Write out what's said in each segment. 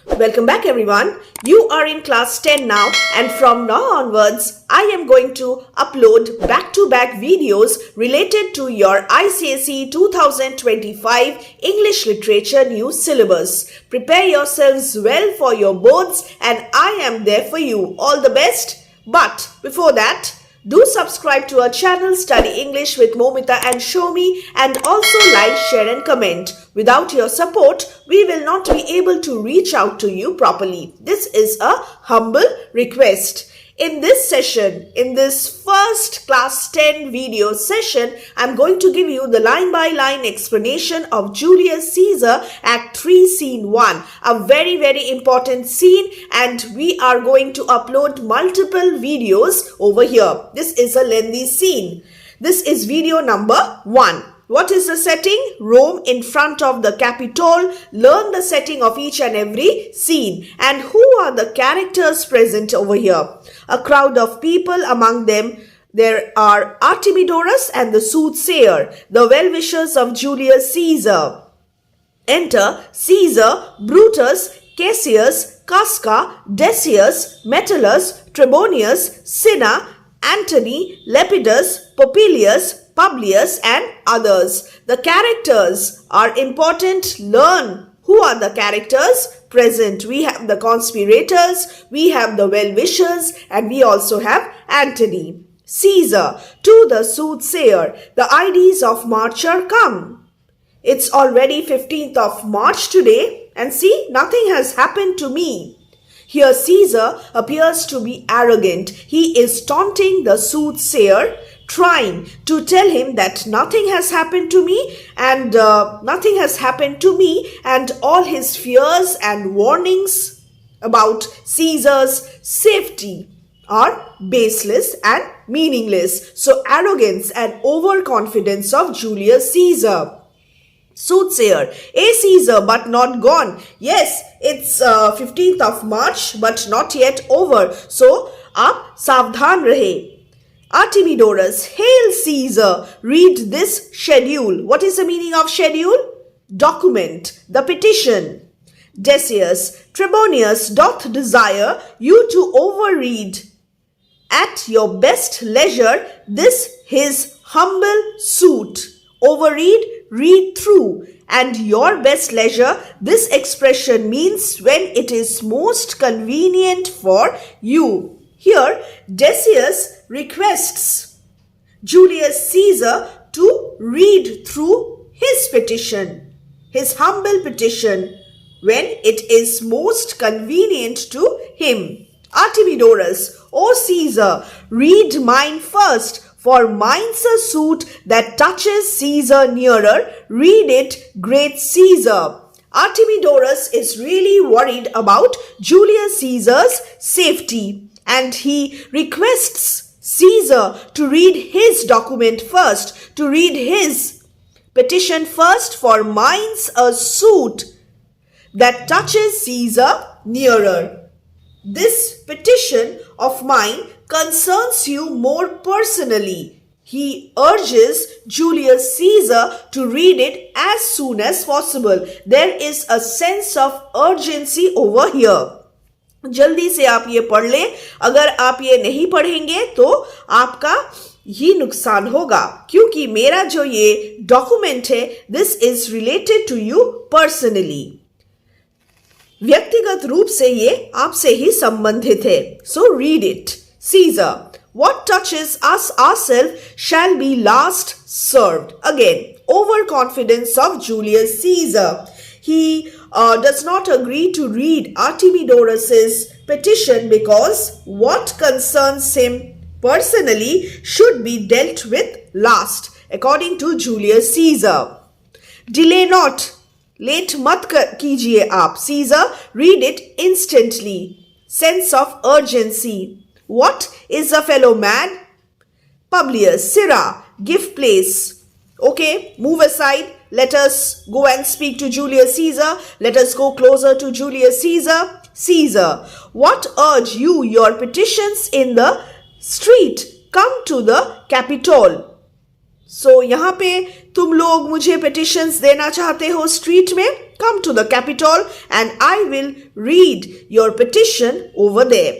Welcome back everyone. You are in class 10 now and from now onwards I am going to upload back-to-back videos related to your Icse 2025 English Literature new syllabus. Prepare yourselves well for your boards and I am there for you. All the best. But before that, do subscribe to our channel Study English with Momita and Shomi and also like, share and comment. Without your support, we will not be able to reach out to you properly. This is a humble request. In this session, in this first class 10 video session, I'm going to give you the line-by-line explanation of Julius Caesar Act 3 Scene 1. A very, very important scene and we are going to upload multiple videos over here. This is a lengthy scene. This is video number 1. What is the setting? Rome in front of the Capitol. Learn the setting of each and every scene. And who are the characters present over here? A crowd of people, among them there are Artemidorus and the soothsayer, the well-wishers of Julius Caesar. Enter Caesar, Brutus, Cassius, Casca, Decius, Metellus, Trebonius, Cinna, Antony, Lepidus, Popilius, Publius and others. The characters are important. Learn who are the characters present. We have the conspirators, we have the well-wishers and we also have Antony. Caesar, to the soothsayer, the ides of March are come. It's already 15th of March today and see, nothing has happened to me. Here Caesar appears to be arrogant. He is taunting the soothsayer, trying to tell him that nothing has happened to me and all his fears and warnings about Caesar's safety are baseless and meaningless. So arrogance and overconfidence of Julius Caesar. Soothsayer, a Caesar but not gone. Yes, it's 15th of March but not yet over. So, aap savdhan rahe. Artemidorus, hail Caesar, read this schedule. What is the meaning of schedule? Document, the petition. Decius, Trebonius doth desire you to overread at your best leisure this his humble suit. Overread, read through, and your best leisure, this expression means when it is most convenient for you. Here, Decius requests Julius Caesar to read through his petition, his humble petition, when it is most convenient to him. Artemidorus, O Caesar, read mine first, for mine's a suit that touches Caesar nearer. Read it, great Caesar. Artemidorus is really worried about Julius Caesar's safety and he requests Caesar to read his document first, to read his petition first, for mine's a suit that touches Caesar nearer. This petition of mine concerns you more personally. He urges Julius Caesar to read it as soon as possible. There is a sense of urgency over here. जल्दी से आप ये पढ़ लें. अगर आप ये नहीं पढ़ेंगे तो आपका ही नुकसान होगा क्योंकि मेरा जो ये डॉक्यूमेंट है this is related to you personally. व्यक्तिगत रूप से ये आपसे ही संबंधित है. So read it. Caesar, what touches us ourselves shall be last served. Again, overconfidence of Julius Caesar. He does not agree to read Artemidorus's petition because what concerns him personally should be dealt with last, according to Julius Caesar. Delay not. Late mat kijiye aap. Caesar, read it instantly. Sense of urgency. What is a fellow man? Publius, Sirrah, give place. Okay, move aside. Let us go and speak to Julius Caesar. Let us go closer to Julius Caesar. Caesar, what urge you your petitions in the street? Come to the Capitol. So, यहाँ पे तुम लोग मुझे petitions देना चाहते हो street में? come to the Capitol and I will read your petition over there.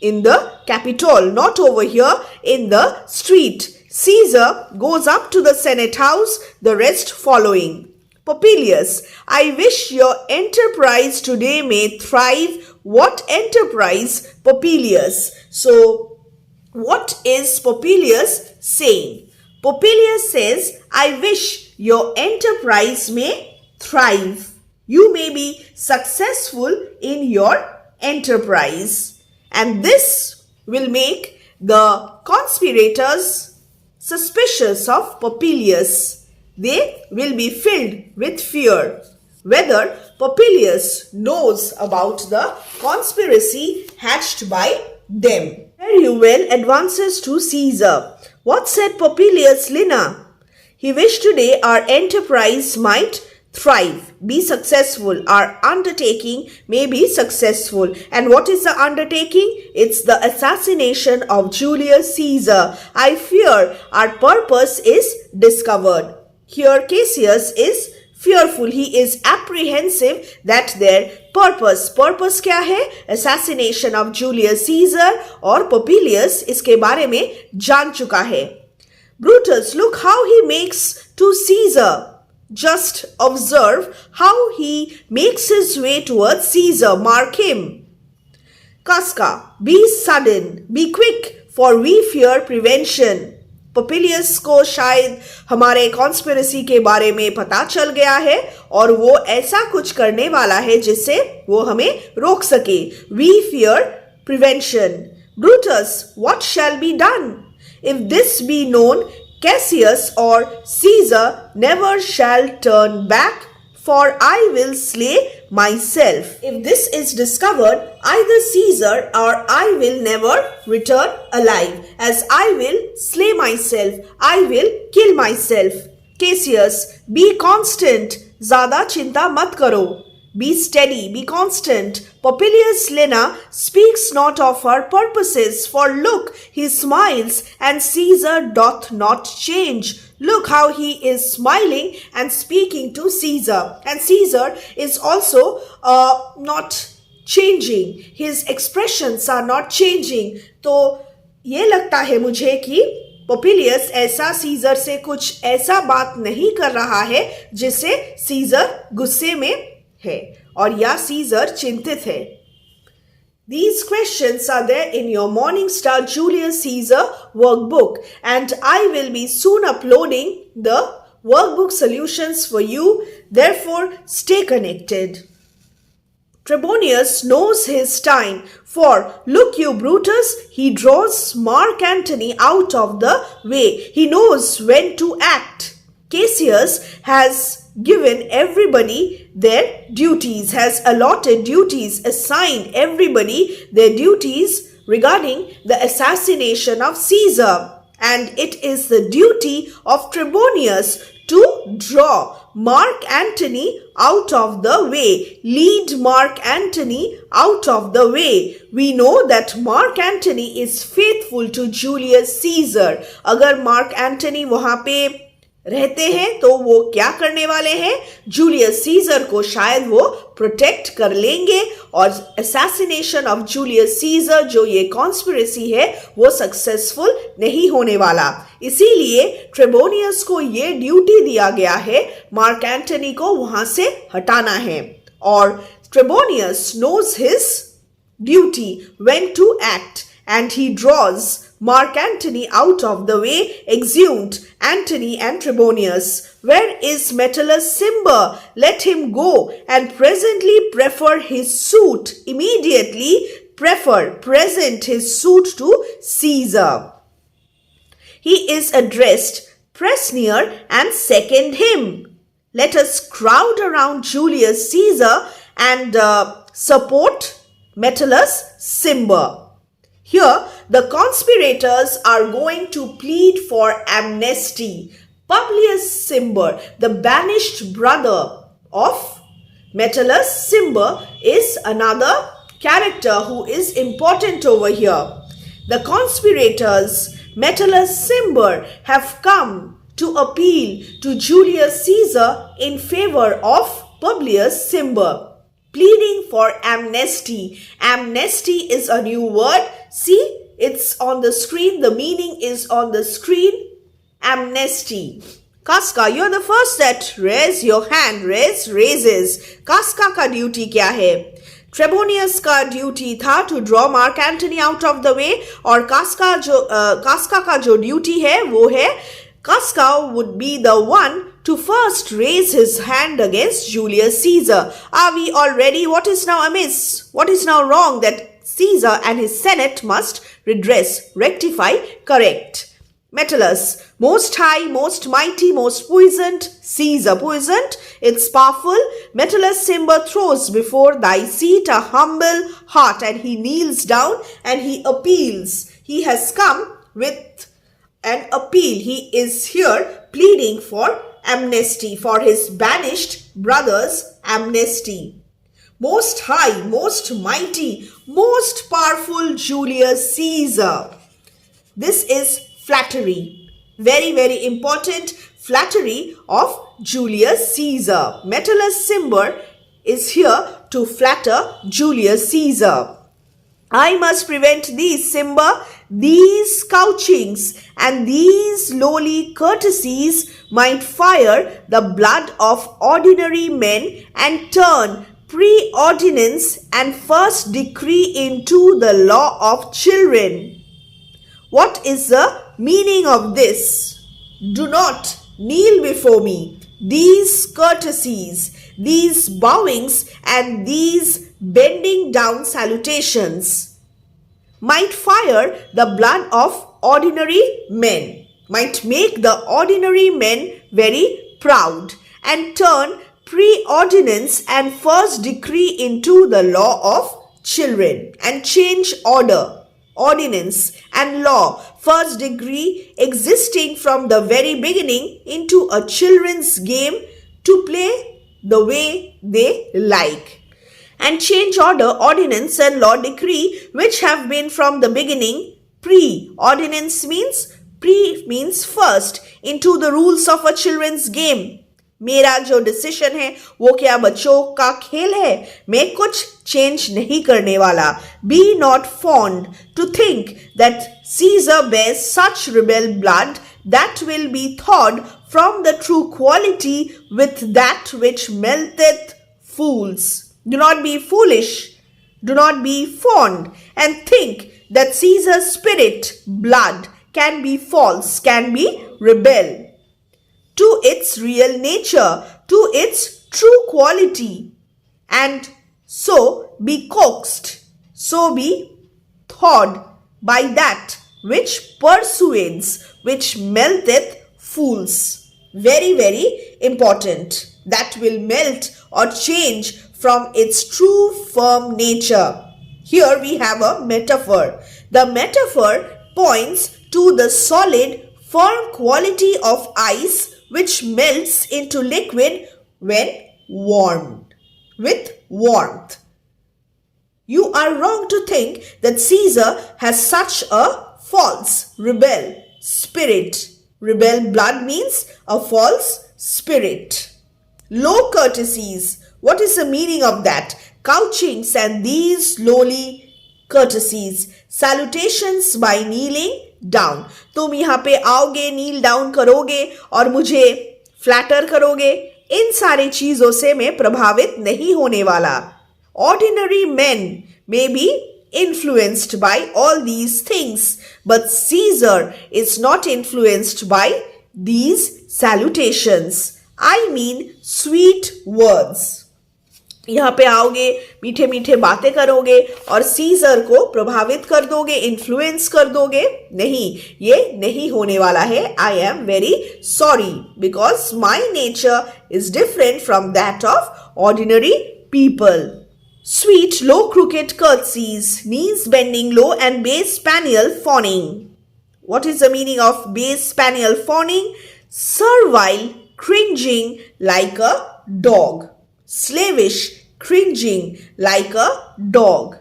In the Capitol, not over here in the street. Caesar goes up to the Senate house, the rest following. Popilius, I wish your enterprise today may thrive. What enterprise? Popilius. So, what is Popilius saying? Popilius says, I wish your enterprise may thrive. You may be successful in your enterprise. And this will make the conspirators suspicious of Popilius. They will be filled with fear. Whether Popilius knows about the conspiracy hatched by them. Very well advances to Caesar. What said Popilius Lina? He wished today our enterprise might thrive, be successful. Our undertaking may be successful. And what is the undertaking? It's the assassination of Julius Caesar. I fear our purpose is discovered. Here Cassius is fearful. He is apprehensive that their purpose क्या है? Assassination of Julius Caesar. और Popilius इसके बारे में जान चुका है. Brutus, look how he makes to Caesar. Just observe how he makes his way towards Caesar. Mark him. Casca, be sudden, be quick, for we fear prevention. Popilius को शायद हमारे कॉन्स्पिरेसी के बारे में पता चल गया है और वो ऐसा कुछ करने वाला है जिससे वो हमें रोक सके. We fear prevention. Brutus, what shall be done? If this be known, Cassius or Caesar never shall turn back, for I will slay myself. If this is discovered, either Caesar or I will never return alive. As I will slay myself, I will kill myself. Cassius, be constant. Zyada chinta mat karo. Be steady, be constant. Popilius Lina speaks not of her purposes, for look, he smiles, and Caesar doth not change. Look how he is smiling and speaking to Caesar. And Caesar is also not changing. His expressions are not changing. तो ये लगता है मुझे कि पोपिलियस ऐसा scissor से कुछ ऐसा बात नहीं कर रहा है जिससे सीजर गुस्से में है और या सीजर चिंतित है. These questions are there in your Morningstar Julius Caesar workbook, and I will be soon uploading the workbook solutions for you. Therefore, stay connected. Trebonius knows his time, for look you Brutus, he draws Mark Antony out of the way. He knows when to act. Cassius has given everybody their duties, has allotted duties, assigned everybody their duties regarding the assassination of Caesar. And it is the duty of Trebonius to draw Mark Antony out of the way, lead Mark Antony out of the way. We know that Mark Antony is faithful to Julius Caesar. अगर Mark Antony वहाँ पे रहते हैं तो वो क्या करने वाले हैं? जूलियस सीजर को शायद वो प्रोटेक्ट कर लेंगे और असैसिनेशन ऑफ जूलियस सीजर जो ये कॉन्स्पिरेसी है वो सक्सेसफुल नहीं होने वाला. इसीलिए ट्रेबोनियस को ये ड्यूटी दिया गया है मार्क एंटनी को वहां से हटाना है. और Trebonius knows his duty when to act and he draws Mark Antony out of the way, exeunt Antony and Trebonius. Where is Metellus Cimber? Let him go and presently prefer his suit. Immediately present his suit to Caesar. He is addressed, press near and second him. Let us crowd around Julius Caesar and support Metellus Cimber. Here, the conspirators are going to plead for amnesty. Publius Cimber, the banished brother of Metellus Cimber, is another character who is important over here. The conspirators, Metellus Cimber, have come to appeal to Julius Caesar in favor of Publius Cimber, pleading for amnesty. Amnesty is a new word. See, it's on the screen. The meaning is on the screen. Amnesty. Casca, you're the first that raise your hand. Raises. Casca का duty क्या है? Trebonius का duty था to draw Mark Antony out of the way, और कास्का का जो duty है वो है, Casca would be the one to first raise his hand against Julius Caesar. Are we all ready? What is now amiss? What is now wrong that Caesar and his Senate must redress, rectify, correct? Metellus, most high, most mighty, most puissant. Caesar, puissant, it's powerful. Metellus Cimber throws before thy seat a humble heart, and he kneels down and he appeals. He has come with an appeal. He is here pleading for amnesty, for his banished brothers' amnesty. Most high, most mighty, most powerful Julius Caesar. This is flattery. Very, very important flattery of Julius Caesar. Metellus Cimber is here to flatter Julius Caesar. I must prevent these, Cimber. These couchings and these lowly courtesies might fire the blood of ordinary men and turn preordinance and first decree into the law of children. What is the meaning of this? Do not kneel before me. These courtesies, these bowings and these bending down salutations might fire the blood of ordinary men, might make the ordinary men very proud and turn preordinance and first decree into the law of children and change order, ordinance and law, first degree existing from the very beginning into a children's game to play the way they like, and change order, ordinance and law decree which have been from the beginning. Pre-ordinance means first into the rules of a children's game. मेरा जो decision है वो क्या बच्चों का खेल है, मैं कुछ चेंज नहीं करने वाला. Be not fond to think that Caesar bears such rebel blood that will be thawed from the true quality with that which melteth fools. Do not be foolish, do not be fond, and think that Caesar's spirit, blood, can be false, can be rebel to its real nature, to its true quality, and so be coaxed, so be thawed by that which persuades, which melteth fools. Very, very important. That will melt or change from its true firm nature. Here we have a metaphor. The metaphor points to the solid, firm quality of ice which melts into liquid when warmed, with warmth. You are wrong to think that Caesar has such a false, rebel spirit. Rebel blood means a false spirit. Low courtesies. What is the meaning of that? Couchings and these lowly courtesies. Salutations by kneeling down. तुम यहाँ पे आओगे, नील down करोगे और मुझे flatter करोगे. इन सारी चीजों से मैं प्रभावित नहीं होने वाला. Ordinary men may be influenced by all these things, but Caesar is not influenced by these salutations. I mean sweet words. यहाँ पे आओगे, मीठे मीठे बातें करोगे और सीजर को प्रभावित कर दोगे, इन्फ्लुएंस कर दोगे. नहीं, ये नहीं होने वाला है. I am very sorry because my nature is different from that of ordinary people. Sweet, low, crooked curtsies, knees bending low, and base spaniel fawning. What is the meaning of base spaniel fawning? Servile, cringing like a dog. Slavish, cringing like a dog.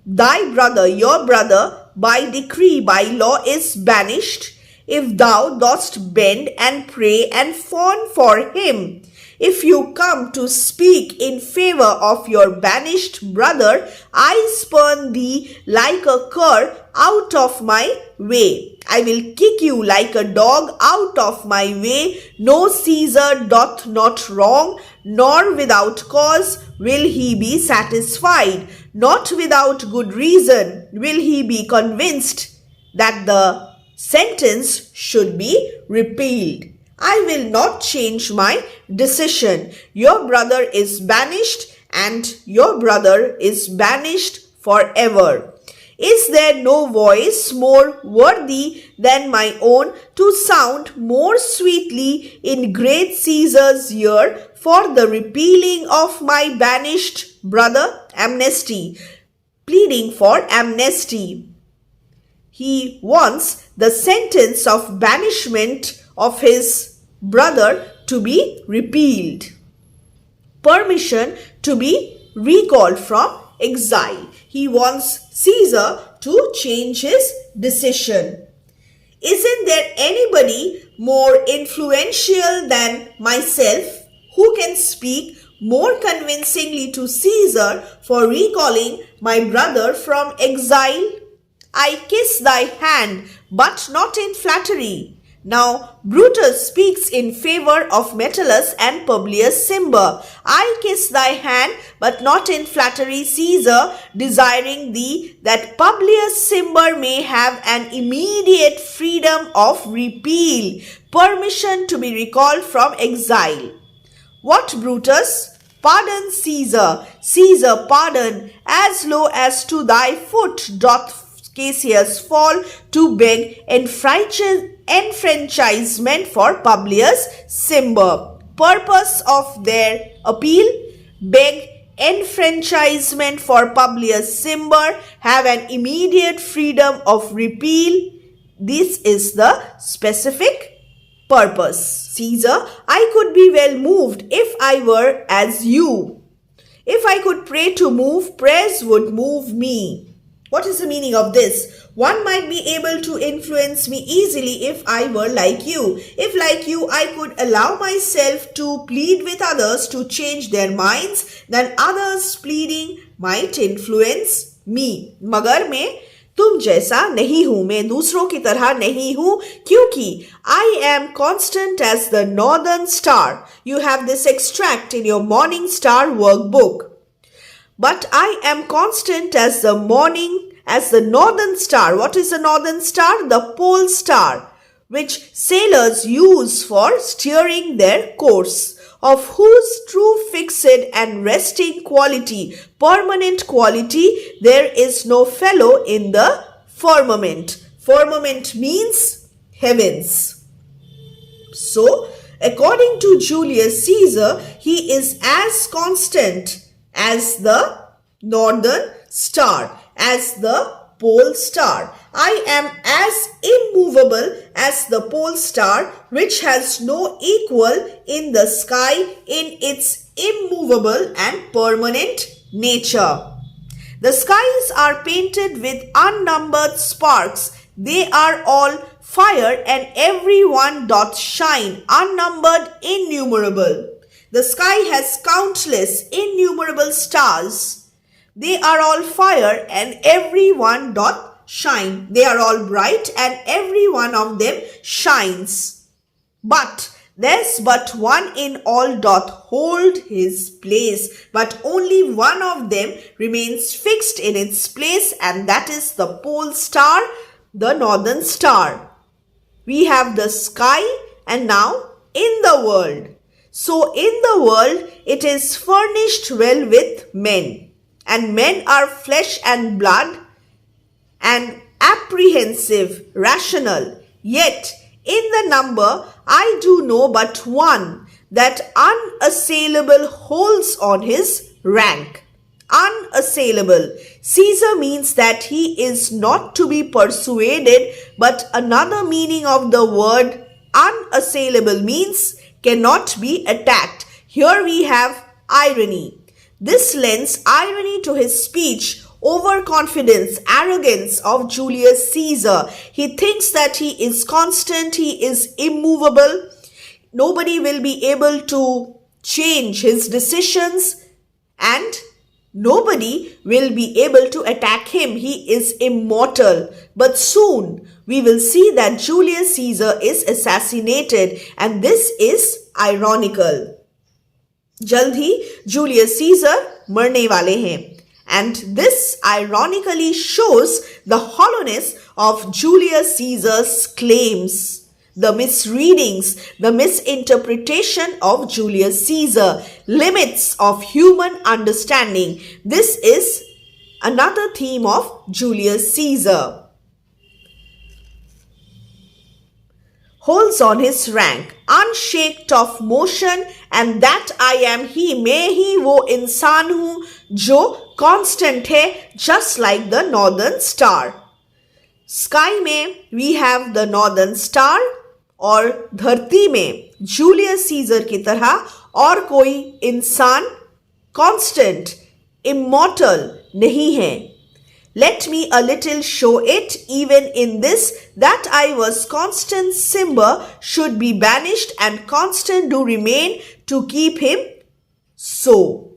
Thy brother, your brother, by decree, by law is banished, if thou dost bend and pray and fawn for him. If you come to speak in favor of your banished brother, I spurn thee like a cur out of my way. I will kick you like a dog out of my way. No Caesar doth not wrong, nor without cause will he be satisfied. Not without good reason will he be convinced that the sentence should be repealed. I will not change my decision. Your brother is banished, and your brother is banished forever. Is there no voice more worthy than my own to sound more sweetly in great Caesar's ear for the repealing of my banished brother? Amnesty. Pleading for amnesty. He wants the sentence of banishment of his brother to be repealed. Permission to be recalled from exile. He wants Caesar to change his decision. Isn't there anybody more influential than myself who can speak more convincingly to Caesar for recalling my brother from exile? I kiss thy hand, but not in flattery. Now Brutus speaks in favor of Metellus and Publius Cimber. I kiss thy hand, but not in flattery, Caesar, desiring thee that Publius Cimber may have an immediate freedom of repeal, permission to be recalled from exile. What, Brutus? Pardon, Caesar. Caesar, pardon, as low as to thy foot doth Cassius fall to beg enfranchisement for Publius Cimber. Purpose of their appeal: beg enfranchisement for Publius Cimber, have an immediate freedom of repeal. This is the specific purpose. Caesar, I could be well moved if I were as you. If I could pray to move, prayers would move me. What is the meaning of this? One might be able to influence me easily if I were like you. If like you I could allow myself to plead with others to change their minds, then others pleading might influence me. मगर मैं तुम जैसा नहीं हूँ, मैं दूसरों की तरह नहीं हूँ, क्योंकि I am constant as the northern star. You have this extract in your Morning Star workbook. But I am constant as the northern star. What is the northern star? The pole star, which sailors use for steering their course, of whose true fixed and resting quality, permanent quality, there is no fellow in the firmament. Firmament means heavens. So, according to Julius Caesar, he is as constant as the northern star, as the pole star. I am as immovable as the pole star, which has no equal in the sky in its immovable and permanent nature. The skies are painted with unnumbered sparks. They are all fire, and every one doth shine, unnumbered, innumerable. The sky has countless, innumerable stars. They are all fire, and every one doth shine. They are all bright, and every one of them shines. But there's but one in all doth hold his place, but only one of them remains fixed in its place, and that is the pole star, the northern star. We have the sky, and now in the world. So in the world it is furnished well with men, and men are flesh and blood, and apprehensive, rational. Yet in the number I do know but one, that unassailable holds on his rank. Unassailable. Caesar means that he is not to be persuaded, but another meaning of the word unassailable means cannot be attacked. Here we have irony. This lends irony to his speech. Overconfidence, arrogance of Julius Caesar. He thinks that he is constant, he is immovable. Nobody will be able to change his decisions, and nobody will be able to attack him. He is immortal. But soon we will see that Julius Caesar is assassinated, and this is ironical. जल्द ही Julius Caesar मरने वाले हैं. And this ironically shows the hollowness of Julius Caesar's claims, the misreadings, the misinterpretation of Julius Caesar, limits of human understanding. This is another theme of Julius Caesar. Holds on his rank, unshaked of motion, and that I am he. मैं ही वो इंसान हूँ जो constant है, just like the northern star. Sky में we have the northern star, और धरती में जूलियस सीजर की तरह और कोई इंसान constant, immortal नहीं है. Let me a little show it, even in this, that I was constant Simba should be banished and constant do remain to keep him so.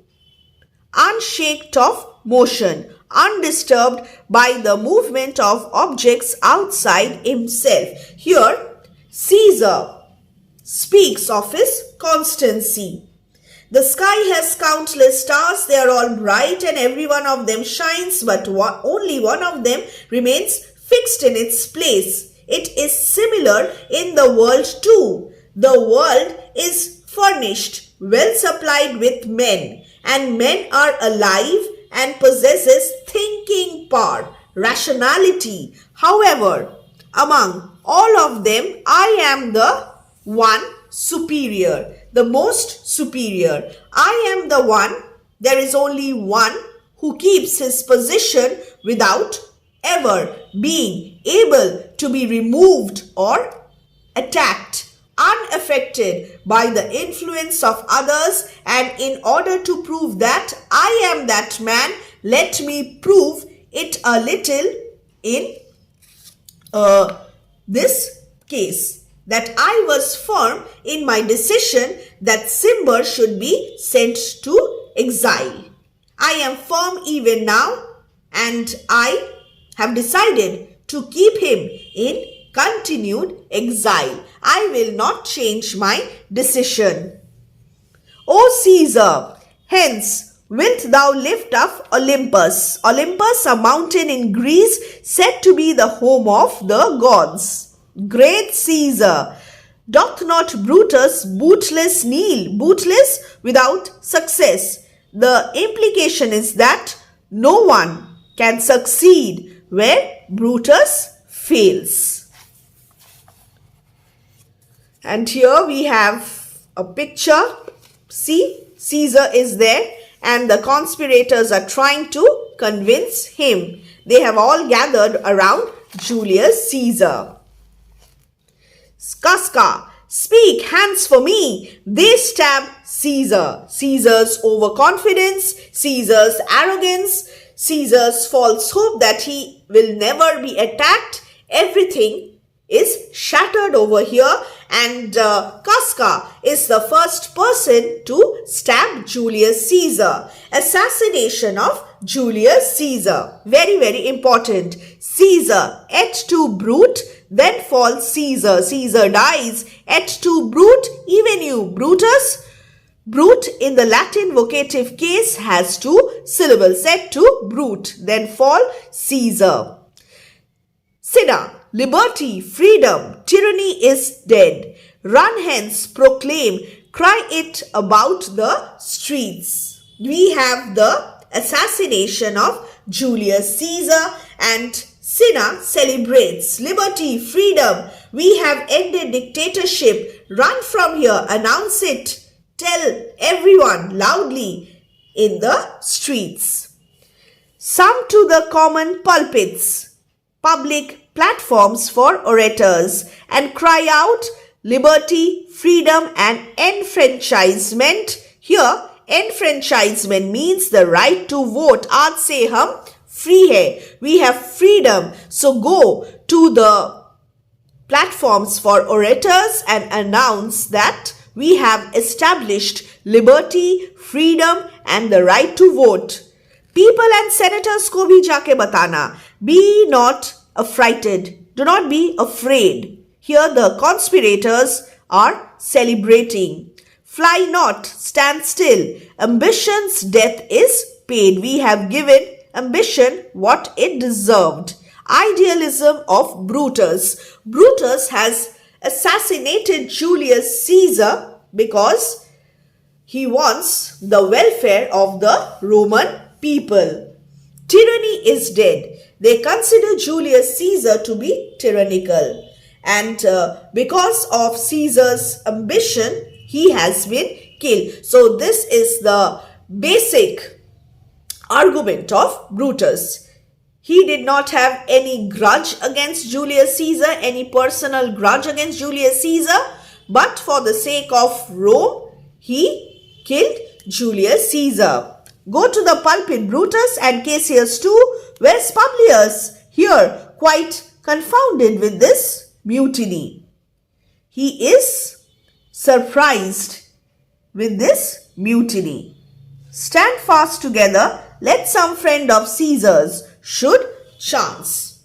Unshaked of motion, undisturbed by the movement of objects outside himself. Here, Caesar speaks of his constancy. The sky has countless stars, they are all bright and every one of them shines, but only one of them remains fixed in its place. It is similar in the world too. The world is furnished, well supplied with men, and men are alive and possesses thinking power, rationality. However, among all of them, I am the one superior, the most superior. I am the one, there is only one who keeps his position without ever being able to be removed or attacked, unaffected by the influence of others. And in order to prove that I am that man, let me prove it a little in this case, that I was firm in my decision that Simba should be sent to exile. I am firm even now, and I have decided to keep him in continued exile. I will not change my decision. O Caesar, hence wilt thou lift up Olympus? Olympus, a mountain in Greece, said to be the home of the gods. Great Caesar, doth not Brutus bootless kneel? Bootless, without success. The implication is that no one can succeed where Brutus fails. And here we have a picture. See, Caesar is there and the conspirators are trying to convince him. They have all gathered around Julius Caesar. Casca, speak, hands for me. They stab Caesar. Caesar's overconfidence, Caesar's arrogance, Caesar's false hope that he will never be attacked. Everything is shattered over here, and Casca is the first person to stab Julius Caesar. Assassination of Julius Caesar. Very, very important. Caesar, et tu, Brute. Then falls Caesar. Caesar dies. Et tu, Brute, even you, Brutus. Brute in the Latin vocative case has two syllables. Et tu, Brute. Then fall Caesar. Cinna, liberty, freedom, tyranny is dead. Run hence, proclaim, cry it about the streets. We have the assassination of Julius Caesar, and Cinna celebrates liberty, freedom. We have ended dictatorship. Run from here, announce it. Tell everyone loudly in the streets. Some to the common pulpits, public platforms for orators, and cry out liberty, freedom and enfranchisement. Here, enfranchisement means the right to vote. Aaj se hum free hai. We have freedom. So go to the platforms for orators and announce that We have established liberty, freedom and the right to vote. People and senators को भी जाके बताना. Be not affrighted. Do not be afraid. Here the conspirators are celebrating. Fly not, stand still. Ambition's death is paid. We have given ambition what it deserved. Idealism of Brutus. Brutus has assassinated Julius Caesar because he wants the welfare of the Roman people. Tyranny is dead. They consider Julius Caesar to be tyrannical. And because of Caesar's ambition, he has been killed. So this is the basic argument of Brutus. He did not have any grudge against Julius Caesar, any personal grudge against Julius Caesar, but for the sake of Rome, he killed Julius Caesar. Go to the pulpit, Brutus and Cassius too. Where's Publius? Here, quite confounded with this mutiny. He is surprised with this mutiny. Stand fast together, let some friend of Caesar's should chance.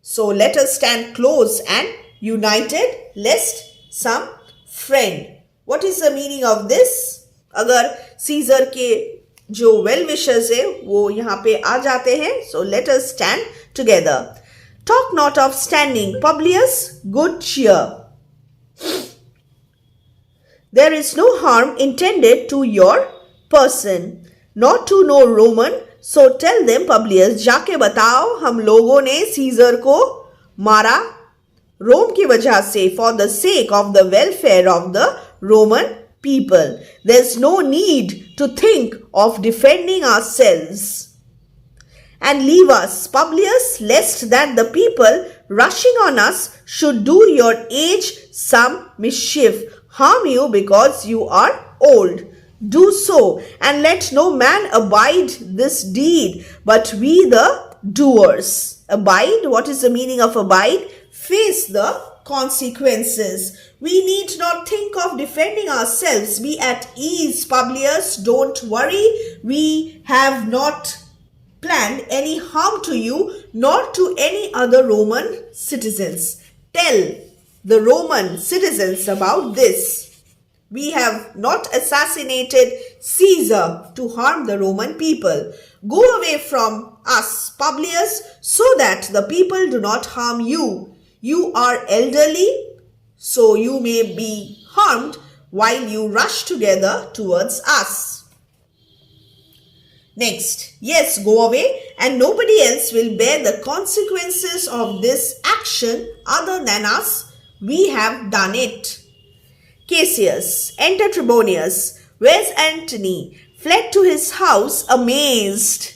So let us stand close and united lest some friend. What is the meaning of this? अगर Caesar के जो well wishers है वो यहाँ पे आ जाते हैं, so let us stand together. Talk not of standing, Publius, good cheer. There is no harm intended to your person, not to no Roman. So tell them, Publius, जाके बताओ हम लोगों ने सीजर को मारा रोम की वजह से, for the sake of the welfare of the Roman people. There's no need to think of defending ourselves. And leave us, Publius, lest that the people rushing on us should do your age some mischief, harm you because you are old. Do so, and let no man abide this deed, but we the doers. Abide, what is the meaning of abide? Face the consequences. We need not think of defending ourselves. Be at ease, Publius, don't worry. We have not planned any harm to you, nor to any other Roman citizens. Tell the Roman citizens about this. We have not assassinated Caesar to harm the Roman people. Go away from us, Publius, so that the people do not harm you. You are elderly, so you may be harmed while you rush together towards us. Next, yes, go away, and nobody else will bear the consequences of this action other than us. We have done it. Cassius, enter Trebonius. Where's Antony? Fled to his house amazed.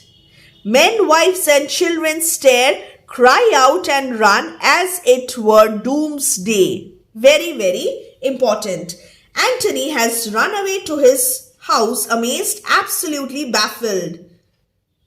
Men, wives and children stare, cry out and run as it were doomsday. Very, very important. Antony has run away to his house amazed, absolutely baffled.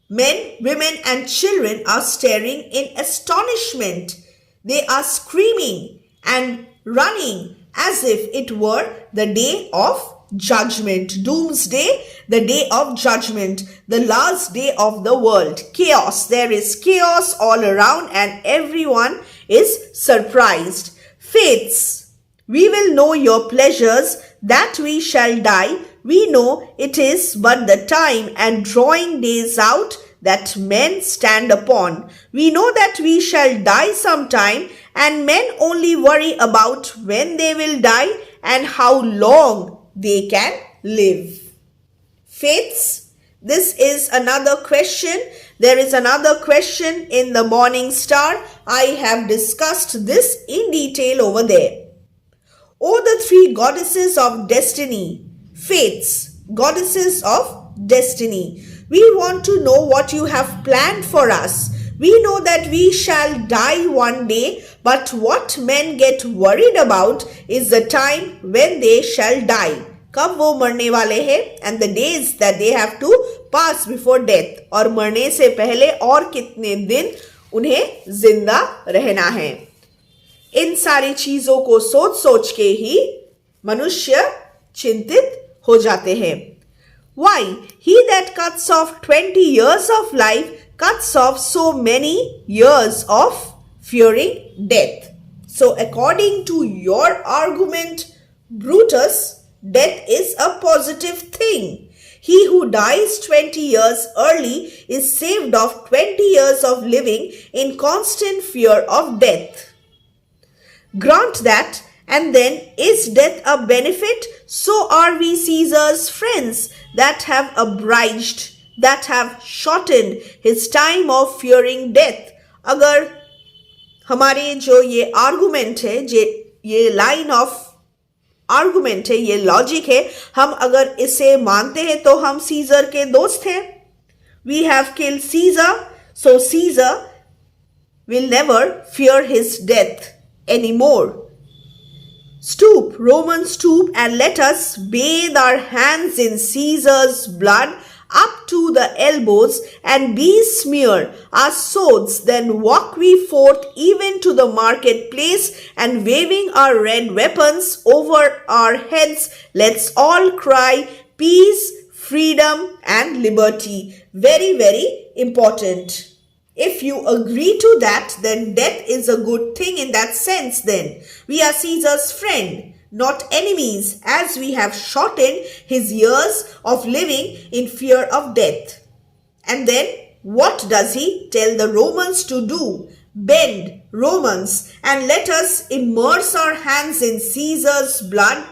Men, women and children are staring in astonishment. They are screaming and running as if it were the day of judgment. Doomsday, the day of judgment, the last day of the world. Chaos. There is chaos all around and everyone is surprised. Fates, we will know your pleasures that we shall die. We know it is but the time and drawing days out that men stand upon. We know that we shall die sometime, and men only worry about when they will die and how long they can live. Fates, this is another question. There is another question in the Morning Star. I have discussed this in detail over there. Oh, the three goddesses of destiny. Fates, goddesses of destiny. We want to know what you have planned for us. We know that we shall die one day, but what men get worried about is the time when they shall die. कब वो मरने वाले हैं and the days that they have to pass before death. और मरने से पहले और कितने दिन उन्हें जिंदा रहना है. इन सारी चीजों को सोच सोच के ही मनुष्य चिंतित हो जाते हैं। Why? He that cuts off 20 years of life cuts off so many years of fearing death. So according to your argument, Brutus, death is a positive thing. He who dies 20 years early is saved of 20 years of living in constant fear of death. Grant that, and then is death a benefit? So are we Caesar's friends that have abridged, that have shortened his time of fearing death. अगर हमारे जो ये argument है, ये line of argument है, ये logic है, हम अगर इसे मानते हैं तो हम सीजर के दोस्त हैं. We have killed Caesar, so Caesar will never fear his death anymore. Stoop, Romans stoop, and let us bathe our hands in Caesar's blood up to the elbows, and besmear our swords. Then walk we forth even to the marketplace, and waving our red weapons over our heads, let's all cry, peace, freedom, and liberty. Very, very important. If you agree to that, then death is a good thing in that sense then. We are Caesar's friend, not enemies, as we have shortened his years of living in fear of death. And then what does he tell the Romans to do? Bend, Romans, and let us immerse our hands in Caesar's blood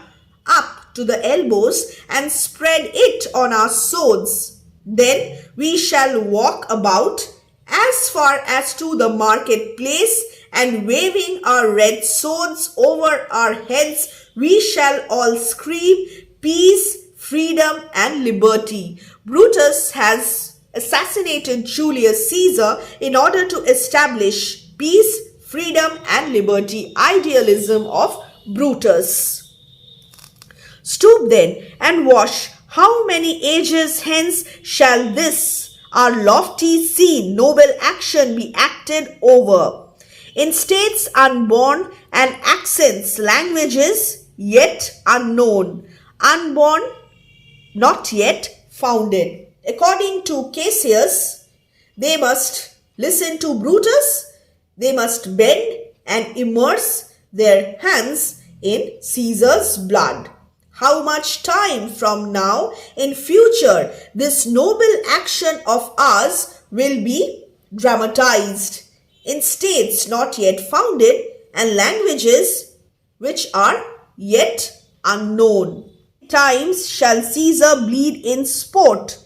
up to the elbows and spread it on our swords. Then we shall walk about as far as to the marketplace, and waving our red swords over our heads, we shall all scream, peace, freedom, and liberty. Brutus has assassinated Julius Caesar in order to establish peace, freedom, and liberty. Idealism of Brutus. Stoop then and wash. How many ages hence shall this our lofty scene, noble action be acted over? In states unborn and accents, languages yet unknown, unborn, not yet founded. According to Cassius, they must listen to Brutus, they must bend and immerse their hands in Caesar's blood. How much time from now in future this noble action of ours will be dramatized in states not yet founded and languages which are yet unknown. Times shall Caesar bleed in sport,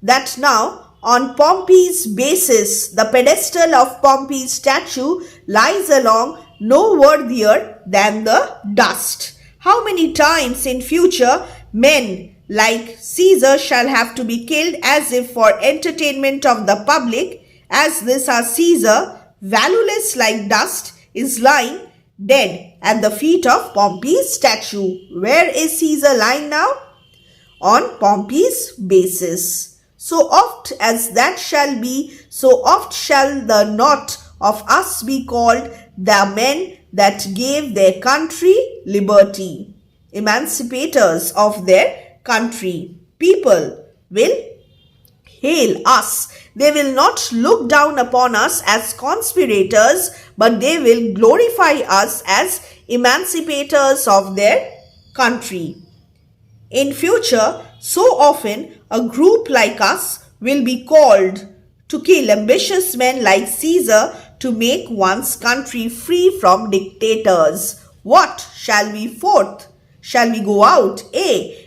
that now on Pompey's basis the pedestal of Pompey's statue lies along no worthier than the dust. How many times in future men like Caesar shall have to be killed as if for entertainment of the public, as this our Caesar, valueless like dust, is lying dead at the feet of Pompey's statue. Where is Caesar lying now? On Pompey's basis. So oft as that shall be, so oft shall the not of us be called the men that gave their country liberty, emancipators of their country. People will hail us. They will not look down upon us as conspirators, but they will glorify us as emancipators of their country. In future, so often a group like us will be called to kill ambitious men like Caesar to make one's country free from dictators. What shall we forth? Shall we go out?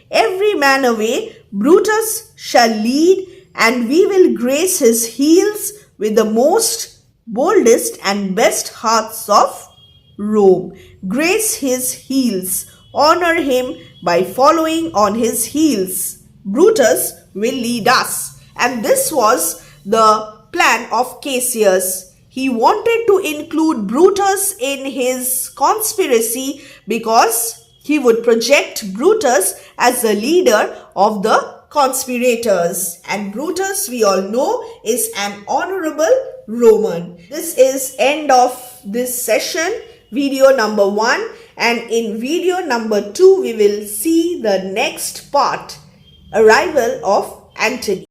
Every man away, Brutus shall lead, and we will grace his heels with the most boldest and best hearts of Rome. Grace his heels, honor him by following on his heels. Brutus will lead us. And this was the plan of Cassius. He wanted to include Brutus in his conspiracy because he would project Brutus as the leader of the conspirators. And Brutus, we all know, is an honorable Roman. This is end of this session, video number 1. And in video number 2, we will see the next part, arrival of Antony.